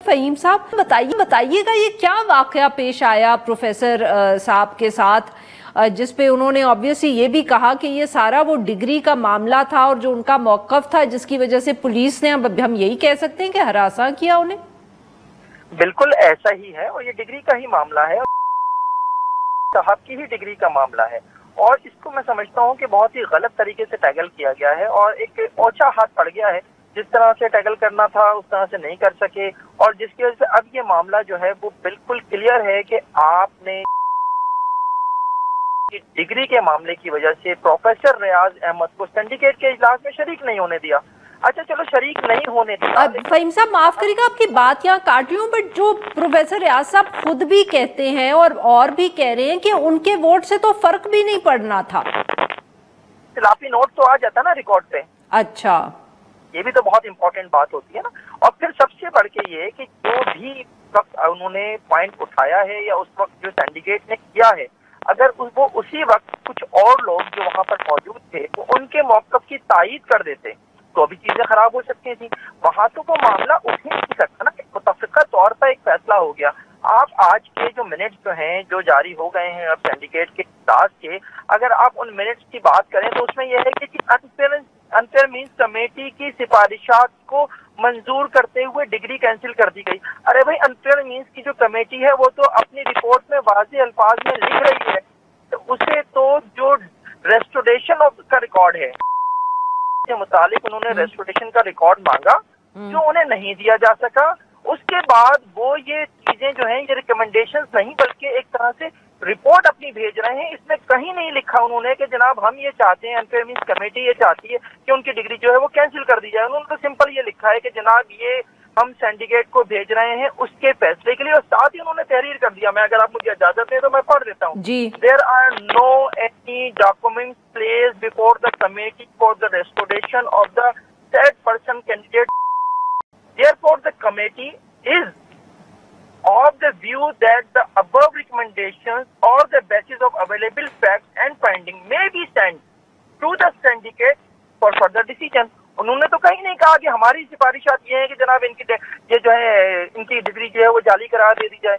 फ़हीम साहब बताइएगा ये क्या वाकया पेश आया प्रोफेसर साहब के साथ, जिसपे उन्होंने ऑब्वियसली ये भी कहा कि ये सारा वो डिग्री का मामला था और जो उनका मौक़िफ़ था जिसकी वजह से पुलिस ने, अब हम यही कह सकते हैं कि हरासा किया उन्हें। बिल्कुल ऐसा ही है और ये डिग्री का ही मामला है, साहब की ही डिग्री का मामला है और इसको मैं समझता हूँ कि बहुत ही गलत तरीके से टैगल किया गया है और एक ओछा हाथ पड़ गया है। जिस तरह से टैगल करना था उस तरह से नहीं कर सके और जिसकी वजह से अब ये मामला जो है वो बिल्कुल क्लियर है कि आपने डिग्री के मामले की वजह से प्रोफेसर रियाज अहमद को सिंडिकेट के इजलास में शरीक नहीं होने दिया। अच्छा चलो शरीक नहीं होने दिया। फ़हीम साहब माफ करिएगा आपकी बात यहाँ काट रही हूँ, बट जो प्रोफेसर रियाज साहब खुद भी कहते हैं और भी कह रहे हैं कि उनके वोट से तो फर्क भी नहीं पड़ना था। इख्तिलाफी नोट तो आ जाता ना रिकॉर्ड पे। अच्छा, ये भी तो बहुत इंपॉर्टेंट बात होती है ना। और फिर सबसे बढ़ के ये कि जो भी वक्त उन्होंने पॉइंट उठाया है या उस वक्त जो सिंडिकेट ने किया है, अगर वो उसी वक्त कुछ और लोग जो वहां पर मौजूद थे वो उनके मौक़िफ़ की तायीद कर देते तो भी चीजें खराब हो सकती थी। वहां तो वो मामला उठ ही नहीं सकता ना, मुतफ़िक़ा तौर पर एक फैसला हो गया। आप आज के जो मिनट्स जो हैं जो जारी हो गए हैं अब सिंडिकेट के इजलास के, अगर आप उन मिनट्स की बात करें तो उसमें यह है कि अनफेयर मींस कमेटी की सिफारिशात को मंजूर करते हुए डिग्री कैंसिल कर दी गई। अरे भाई, अनफेयर मींस की जो कमेटी है वो तो अपनी रिपोर्ट में वाज़ेह अल्फाज में लिख रही है, तो उसे तो जो रेस्टोरेशन ऑफ का रिकॉर्ड है के मुतालिक उन्होंने रेस्टोरेशन का रिकॉर्ड मांगा जो उन्हें नहीं दिया जा सका। उसके बाद वो ये चीजें जो हैं ये रिकमेंडेशंस नहीं बल्कि एक तरह से रिपोर्ट अपनी भेज रहे हैं। इसमें कहीं नहीं लिखा उन्होंने कि जनाब हम ये चाहते हैं, अनफेयर मींस कमेटी ये चाहती है कि उनकी डिग्री जो है वो कैंसिल कर दी जाए। उन्होंने तो सिंपल ये लिखा है कि जनाब ये हम सिंडिकेट को भेज रहे हैं उसके फैसले के लिए, और साथ ही उन्होंने तहरीर कर दिया। मैं अगर आप मुझे इजाजत दें तो मैं पढ़ देता हूँ। There are no any documents placed before the committee for the restoration of the said person candidate. Therefore, the committee is of the view that the above recommendations or the basis of available facts and finding may be sent to the syndicate for further decision. उन्होंने तो कहीं नहीं कहा कि हमारी सिफारिशात ये है कि जनाब इनकी ये जो है इनकी डिग्री जो है वो जाली करार दे दी जाए।